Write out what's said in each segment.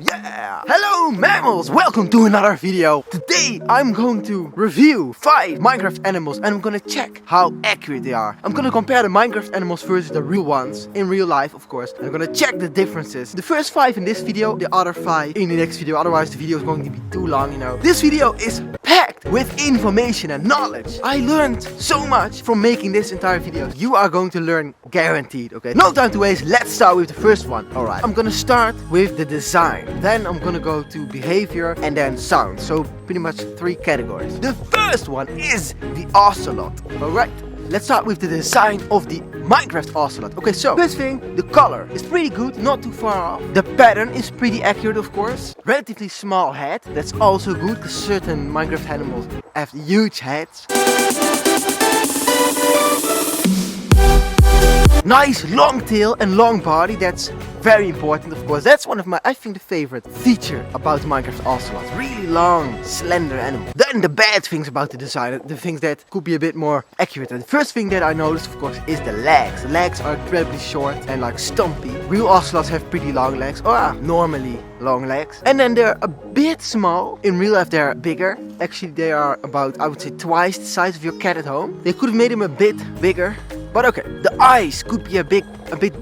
Yeah! Hello mammals! Welcome to another video! Today I'm going to review 5 Minecraft animals and I'm gonna check how accurate they are. I'm gonna compare the Minecraft animals versus the real ones, in real life of course. And I'm gonna check the differences. The first 5 in this video, the other 5 in the next video, otherwise the video is going to be too long, you know. This video is packed with information and knowledge. I learned so much from making this entire video. You are going to learn guaranteed, okay? No time to waste, let's start with the first one. Alright, I'm gonna start with the design. Then I'm gonna go to behavior and then sound. So pretty much 3 categories. The first one is the Ocelot. Alright, let's start with the design of the Minecraft Ocelot. Okay, so first thing, the color is pretty good, not too far off. The pattern is pretty accurate, of course. Relatively small head, that's also good because certain Minecraft animals have huge heads. Nice long tail and long body, that's very important of course. That's one of my, I think, the favorite feature about Minecraft Ocelot. Really long, slender animal. Then the bad things about the design, the things that could be a bit more accurate. And the first thing that I noticed of course is the legs. The legs are incredibly short and like stumpy. Real Ocelots have pretty long legs, or normally long legs. And then they're a bit small. In real life they're bigger. Actually they are about, I would say, twice the size of your cat at home. They could have made him a bit bigger. But okay, the eyes could be a bit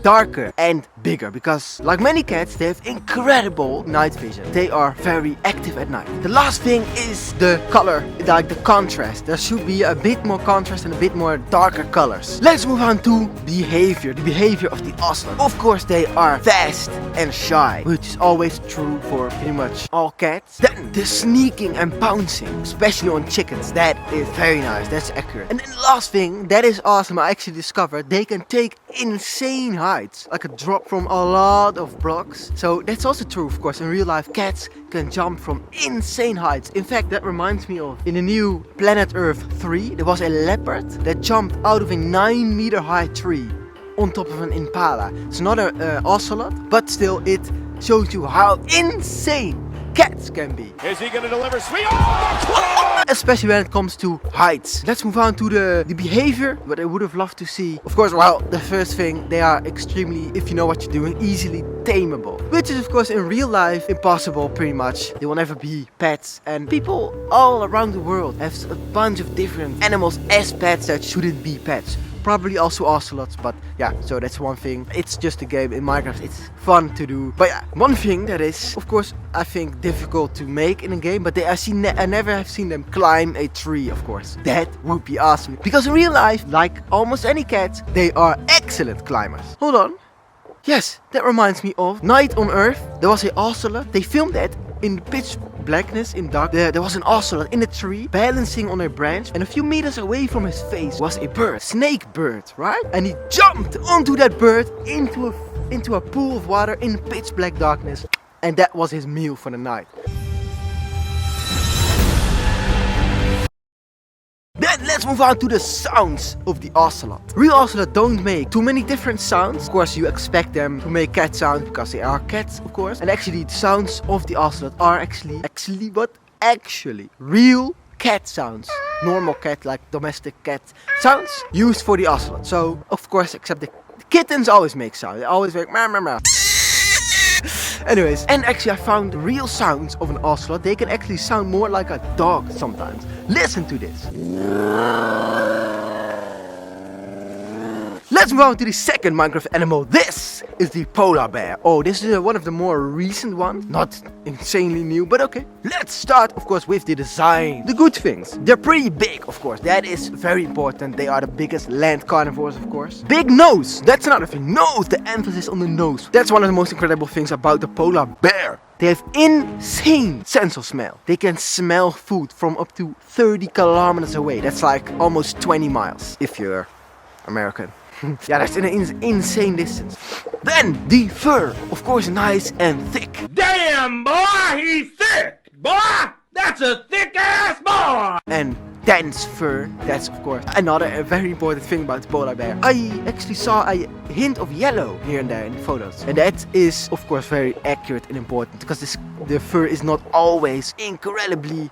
darker and bigger because like many cats they have incredible night vision. They are very active at night. The last thing is the color, like the contrast. There should be a bit more contrast and a bit more darker colors. Let's move on to behavior. The behavior of the Ocelot. Of course they are fast and shy, which is always true for pretty much all cats. Then the sneaking and pouncing, especially on chickens. That is very nice, that's accurate. And then the last thing that is awesome, I actually discovered they can take insane heights, like a drop from a lot of blocks. So that's also true of course. In real life cats can jump from insane heights. In fact, that reminds me of in the new Planet Earth 3 there was a leopard that jumped out of a 9-meter high tree on top of an impala. It's not an ocelot, but still it shows you how insane cats can be. Is he going to deliver sweet? Oh! Especially when it comes to heights. Let's move on to the behavior, what I would have loved to see. Of course, well, the first thing, they are extremely, if you know what you're doing, easily tameable. Which is of course in real life impossible pretty much. They will never be pets. And people all around the world have a bunch of different animals as pets that shouldn't be pets. Probably also ocelots, but yeah, so that's one thing. It's just a game in Minecraft, it's fun to do. But yeah, one thing that is, of course, I think difficult to make in a game, but I never have seen them climb a tree, of course. That would be awesome. Because in real life, like almost any cat, they are excellent climbers. Hold on. Yes, that reminds me of Night on Earth. There was an ocelot. They filmed that in pitch blackness, in dark. There was an ocelot in a tree balancing on a branch, and a few meters away from his face was a bird, snake bird, right? And he jumped onto that bird into a pool of water in pitch black darkness, and that was his meal for the night. Then let's move on to the sounds of the Ocelot. Real Ocelot don't make too many different sounds. Of course you expect them to make cat sounds because they are cats, of course. And actually the sounds of the Ocelot are actually real cat sounds. Normal cat, like domestic cat sounds used for the Ocelot. So of course, except the kittens always make sounds. They always make meow meow meow. Anyways, and actually I found real sounds of an ocelot. They can actually sound more like a dog sometimes. Listen to this. Let's move on to the second Minecraft animal. This is the polar bear. Oh, this is one of the more recent ones. Not insanely new, but okay. Let's start, of course, with the design. The good things. They're pretty big, of course. That is very important. They are the biggest land carnivores, of course. Big nose. That's another thing. Nose. The emphasis on the nose. That's one of the most incredible things about the polar bear. They have insane sense of smell. They can smell food from up to 30 kilometers away. That's like almost 20 miles if you're American. Yeah, that's an insane distance. Then the fur, of course, nice and thick. Damn, boy, he's thick. Boy, that's a thick ass boy. And dense fur, that's of course another very important thing about the polar bear. I actually saw a hint of yellow here and there in the photos. And that is of course very accurate and important because the fur is not always incredibly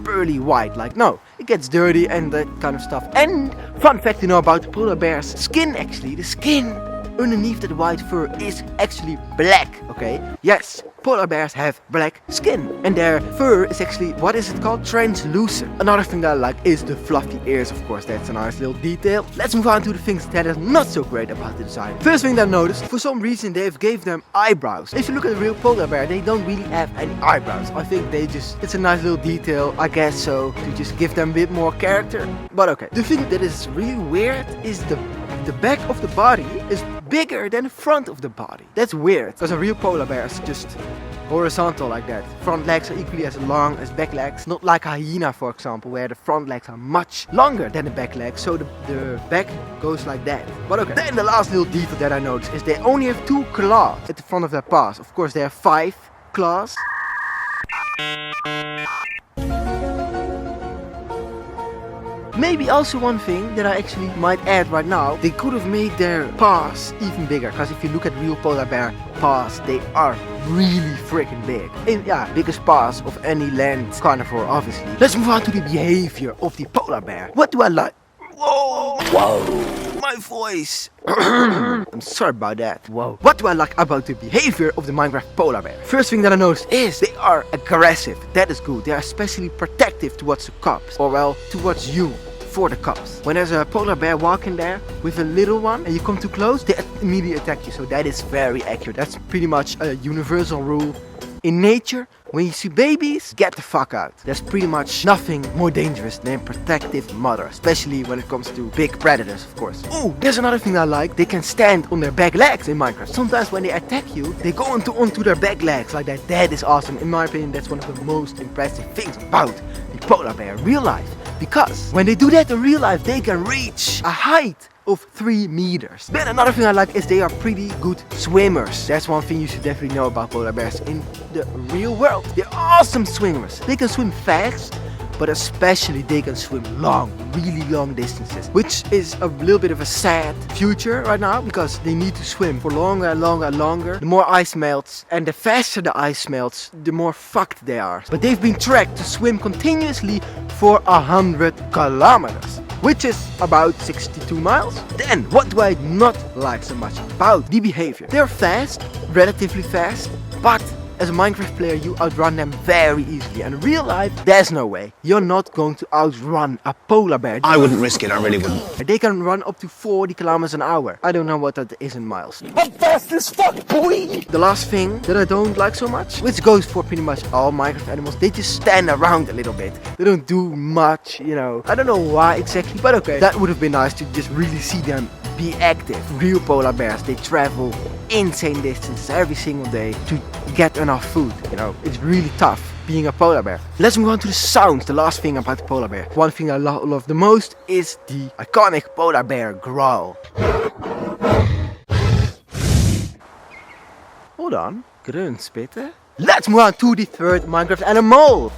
pearly white. Like, no, it gets dirty and that kind of stuff. And fun fact to know about the polar bear's skin, actually, the skin underneath that white fur is actually black, okay? Yes, polar bears have black skin. And their fur is actually, what is it called? Translucent. Another thing that I like is the fluffy ears, of course. That's a nice little detail. Let's move on to the things that is not so great about the design. First thing that I noticed, for some reason they've gave them eyebrows. If you look at a real polar bear, they don't really have any eyebrows. I think it's a nice little detail, I guess so, to just give them a bit more character. But okay. The thing that is really weird is the back of the body is bigger than the front of the body. That's weird, because a real polar bear is just horizontal like that. Front legs are equally as long as back legs. Not like a hyena, for example, where the front legs are much longer than the back legs, so the back goes like that. But okay. Then the last little detail that I noticed is they only have 2 claws at the front of their paws. Of course, they have 5 claws. Maybe also one thing that I actually might add right now, they could have made their paws even bigger, because if you look at real polar bear paws, they are really freaking big. And yeah, biggest paws of any land carnivore, obviously. Let's move on to the behavior of the polar bear. What do I like? Whoa! Whoa! My voice! I'm sorry about that. Whoa. What do I like about the behavior of the Minecraft polar bear? First thing that I noticed is they are aggressive. That is good. They are especially protective towards the cubs, or well, towards you. For the cubs. When there's a polar bear walking there with a little one and you come too close, they immediately attack you. So that is very accurate. That's pretty much a universal rule in nature. When you see babies, get the fuck out. There's pretty much nothing more dangerous than protective mother, especially when it comes to big predators, of course. Oh, there's another thing I like. They can stand on their back legs in Minecraft. Sometimes when they attack you, they go onto their back legs like that. That is awesome. In my opinion, that's one of the most impressive things about the polar bear in real life. Because when they do that in real life, they can reach a height of 3 meters. Then another thing I like is they are pretty good swimmers. That's one thing you should definitely know about polar bears in the real world. They're awesome swimmers. They can swim fast, but especially they can swim long, really long distances, which is a little bit of a sad future right now, because they need to swim for longer and longer and longer. The more ice melts, and the faster the ice melts, the more fucked they are. But they've been tracked to swim continuously for 100 kilometers, which is about 62 miles. Then, what do I not like so much about the behavior? They're fast, relatively fast, but as a Minecraft player, you outrun them very easily. And in real life, there's no way. You're not going to outrun a polar bear. I wouldn't risk it, I really wouldn't. They can run up to 40 kilometers an hour. I don't know what that is in miles. I'm fast as fuck, boy! The last thing that I don't like so much, which goes for pretty much all Minecraft animals, they just stand around a little bit. They don't do much, you know. I don't know why exactly, but okay. That would have been nice to just really see them be active. Real polar bears, they travel insane distances every single day to get enough food. You know, it's really tough being a polar bear. Let's move on to the sounds. The last thing about the polar bear. One thing I love the most is the iconic polar bear growl. Hold on. Grunspitten. Let's move on to the third Minecraft animal.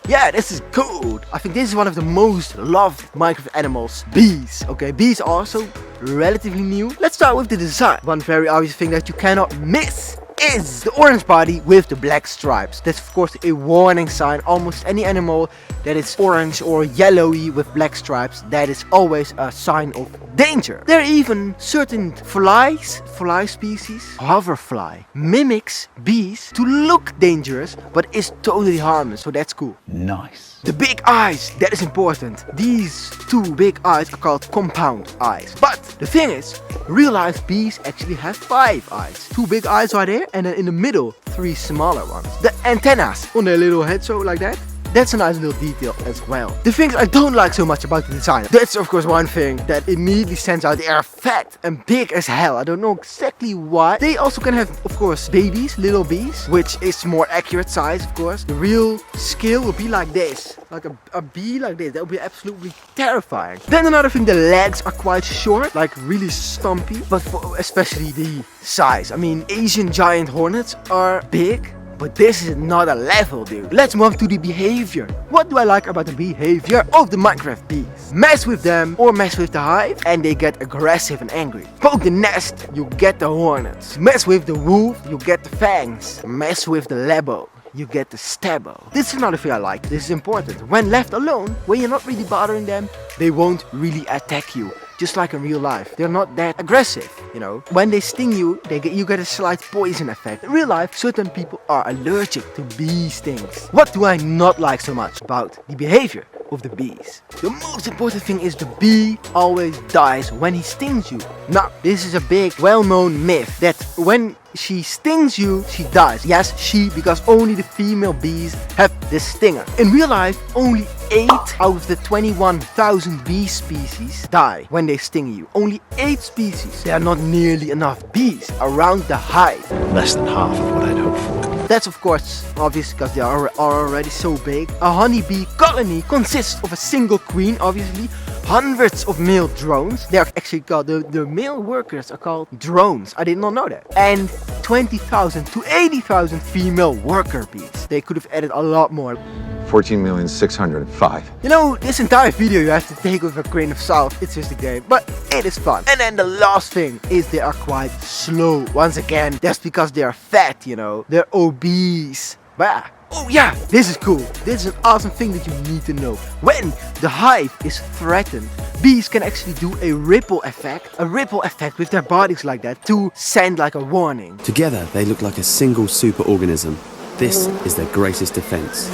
Yeah, this is good. I think this is one of the most loved Minecraft animals. Bees. Okay, bees are also relatively new. Let's start with the design. One very obvious thing that you cannot miss is the orange body with the black stripes. That's of course a warning sign. Almost any animal that is orange or yellowy with black stripes, that is always a sign of danger. There are even certain fly species, hoverfly, mimics bees to look dangerous but is totally harmless, so that's cool. Nice. The big eyes, that is important. These 2 big eyes are called compound eyes. But the thing is, real life bees actually have 5 eyes. 2 big eyes are there, and then in the middle 3 smaller ones. The antennas on their little head, so like that. That's a nice little detail as well. The things I don't like so much about the design, that's of course one thing that immediately stands out. They are fat and big as hell. I don't know exactly why. They also can have, of course, babies, little bees, which is more accurate size, of course. The real scale would be like this. Like a bee like this. That would be absolutely terrifying. Then another thing, the legs are quite short, like really stumpy, but for especially the size. I mean, Asian giant hornets are big, but this is not a level, dude. Let's move to the behavior. What do I like about the behavior of the Minecraft bees? Mess with them or mess with the hive and they get aggressive and angry. Poke the nest, you get the hornets. Mess with the wolf, you get the fangs. Mess with the lebo, you get the stabbo. This is another thing I like. This is important. When left alone, when you're not really bothering them, they won't really attack you. just like in real life. They're not that aggressive, you know. When they sting you, you get a slight poison effect. In real life, certain people are allergic to bee stings. What do I not like so much about the behavior of the bees? The most important thing is the bee always dies when he stings you. Now, this is a big, well-known myth that when she stings you, she dies. Yes, because only the female bees have this stinger. In real life, only 8 out of the 21,000 bee species die when they sting you. Only 8 species. There are not nearly enough bees around the hive. Less than half of what I'd hoped for. That's of course obvious because they are already so big. A honeybee colony consists of a single queen, obviously, hundreds of male drones. They are actually called, the male workers are called drones. I did not know that. And 20,000 to 80,000 female worker bees. They could have added a lot more. 14,605. You know, this entire video you have to take with a grain of salt. It's just a game, but it is fun. And then the last thing is they are quite slow. Once again, that's because they are fat, you know. They're obese. Bah. Oh yeah, this is cool. This is an awesome thing that you need to know. When the hive is threatened, bees can actually do a ripple effect with their bodies like that to send like a warning. Together, they look like a single superorganism. This is their greatest defense.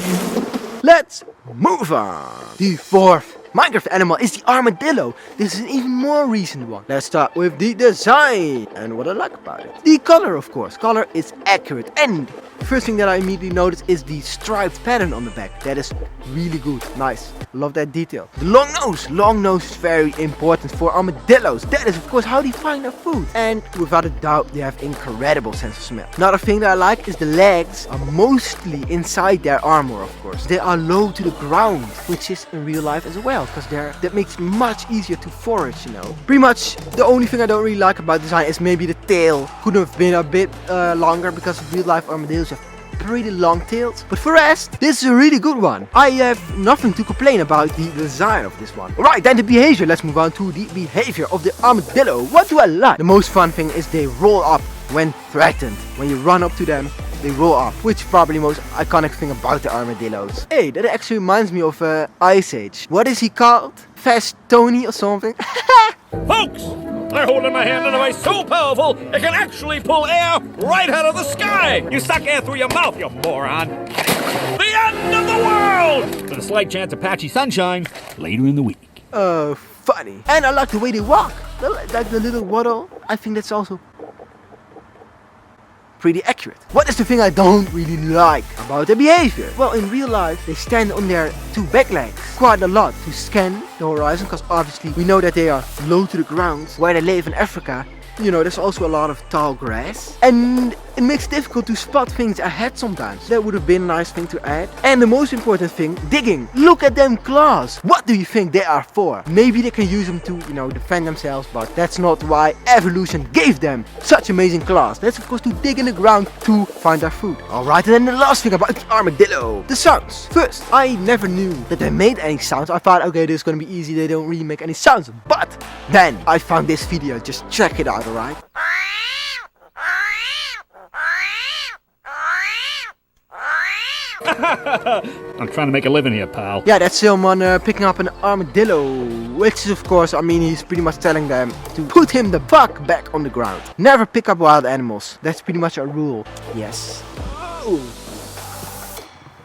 Let's move on. The fourth Minecraft animal is the armadillo. This is an even more recent one. Let's start with the design and what I like about it. The color, of course. Color is accurate, and the first thing that I immediately noticed is the striped pattern on the back. That is really good. Nice. Love that detail. The long nose. Long nose is very important for armadillos. That is, of course, how they find their food. And without a doubt, they have incredible sense of smell. Another thing that I like is the legs are mostly inside their armor, of course. They are low to the ground, which is in real life as well, because that makes it much easier to forage, you know. Pretty much the only thing I don't really like about design is maybe the tail. Could have been a bit longer because real life armadillos have pretty long tails. But for the rest, this is a really good one. I have nothing to complain about the design of this one. Alright, then the behavior. Let's move on to the behavior of the armadillo. What do I like? The most fun thing is they roll up when threatened. When you run up to them, they roll up, which is probably the most iconic thing about the armadillos. Hey, that actually reminds me of Ice Age. What is he called? Fast Tony or something? Folks, I hold in my hand a device so powerful it can actually pull air right out of the sky. You suck air through your mouth, you moron. The end of the world! With a slight chance of patchy sunshine later in the week. Funny. And I like the way they walk. Like the little waddle. I think that's also pretty accurate. What is the thing I don't really like about their behavior? Well, in real life, they stand on their 2 back legs quite a lot to scan the horizon, because obviously we know that they are low to the ground. Where they live in Africa, you know, there's also a lot of tall grass, and it makes it difficult to spot things ahead sometimes. That would have been a nice thing to add. And the most important thing, digging. Look at them claws. What do you think they are for? Maybe they can use them to, you know, defend themselves, but that's not why evolution gave them such amazing claws. That's of course to dig in the ground to find their food. Alright, and then the last thing about the armadillo. The sounds. First, I never knew that they made any sounds. I thought, okay, this is gonna be easy, they don't really make any sounds. But then I found this video, just check it out, alright? I'm trying to make a living here, pal. Yeah, that's someone picking up an armadillo, which is of course, I mean, he's pretty much telling them to put him the fuck back on the ground. Never pick up wild animals. That's pretty much a rule. Yes. Oh,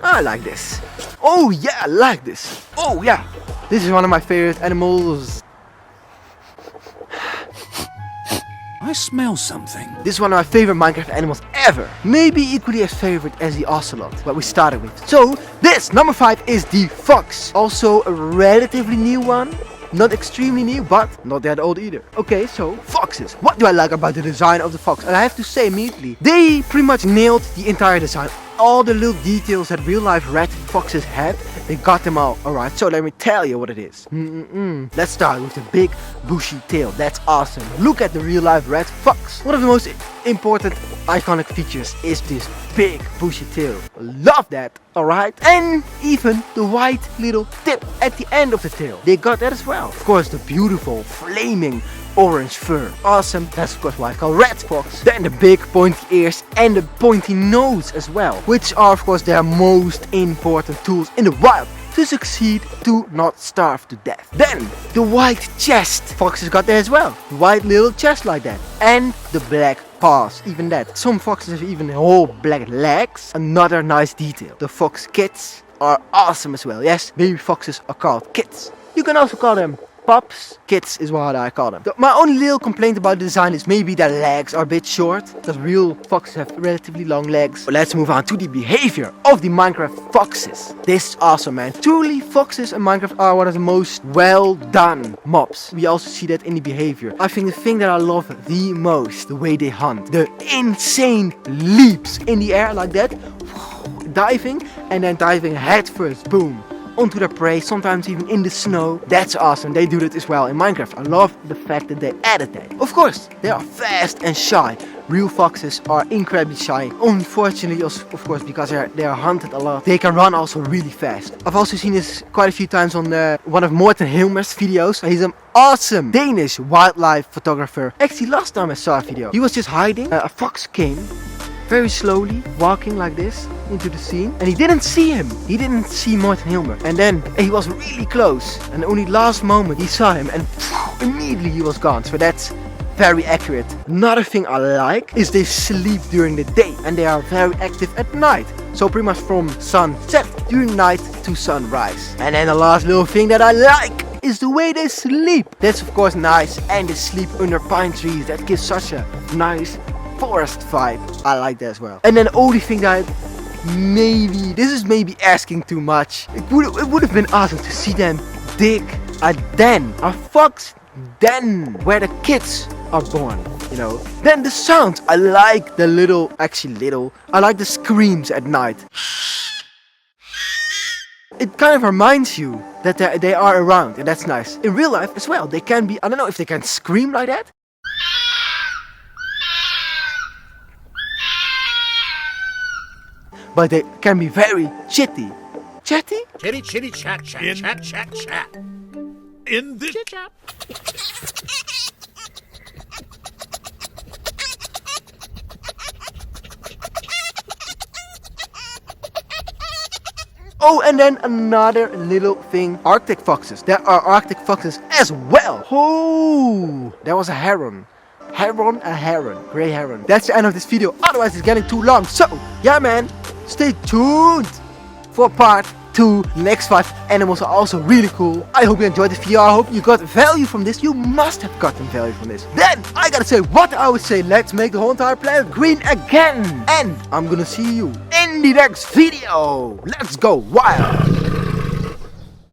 I like this. Oh yeah, I like this. Oh yeah, this is one of my favorite animals. I smell something. This is one of my favorite Minecraft animals ever. Maybe equally as favorite as the Ocelot, what we started with. So, this, number 5, is the fox. Also a relatively new one. Not extremely new, but not that old either. Okay, so, foxes. What do I like about the design of the fox? And I have to say immediately, they pretty much nailed the entire design. All the little details that real life red foxes have, they got them all. Alright, so let me tell you what it is. Let's start with the big bushy tail. That's awesome. Look at the real life red fox. One of the most important iconic features is this big bushy tail. Love that. Alright, and even the white little tip at the end of the tail. They got that as well. Of course, the beautiful flaming orange fur. Awesome. That's of course why I call red fox. Then the big pointy ears and the pointy nose as well, which are of course their most important tools in the wild. to succeed, to not starve to death. Then, the white chest. Foxes got that as well. The white little chest like that. And the black paws, even that. Some foxes have even whole black legs. Another nice detail. The fox kids are awesome as well. Yes, baby foxes are called kids. You can also call them pups. Kids is what I call them. My only little complaint about the design is maybe their legs are a bit short, because real foxes have relatively long legs. But let's move on to the behavior of the Minecraft foxes. This is awesome, man. Truly, foxes in Minecraft are one of the most well done mobs. We also see that in the behavior. I think the thing that I love the most, the way they hunt. The insane leaps in the air like that. Diving and then diving head first, boom, onto their prey, sometimes even in the snow. That's awesome. They do that as well in Minecraft. I love the fact that they added that. Of course, they are fast and shy. Real foxes are incredibly shy. Unfortunately, of course, because they are hunted a lot. They can run also really fast. I've also seen this quite a few times on one of Morten Hilmer's videos. He's an awesome Danish wildlife photographer. Actually, last time I saw a video, he was just hiding. A fox came very slowly, walking like this into the scene, and he didn't see him. He didn't see Morten Hilmer, and then he was really close, and only last moment he saw him, and immediately he was gone. So that's very accurate. Another thing I like is they sleep during the day, and they are very active at night. So pretty much from sunset during night to sunrise. And then the last little thing that I like is the way they sleep. That's of course nice, and they sleep under pine trees. That gives such a nice forest vibe. I like that as well. And then the only thing that this is maybe asking too much. It would have been awesome to see them dig a den, a fox den, where the kids are born, you know. Then the sounds. I like the I like the screams at night. It kind of reminds you that they are around, and that's nice. In real life as well, they can be, I don't know if they can scream like that. But they can be very chitty. Chatty? Chitty, chitty, chat, chat, chat, chat, chat. In the chat. Oh, and then another little thing. Arctic foxes. There are Arctic foxes as well. Oh, there was a heron. A heron. Grey heron. That's the end of this video. Otherwise it's getting too long. So, yeah man, stay tuned for part 2. The next 5 animals are also really cool. I hope you enjoyed this video. I hope you got value from this. You must have gotten value from this. Then, I gotta say what I would say. Let's make the whole entire planet green again. And I'm gonna see you in the next video. Let's go wild.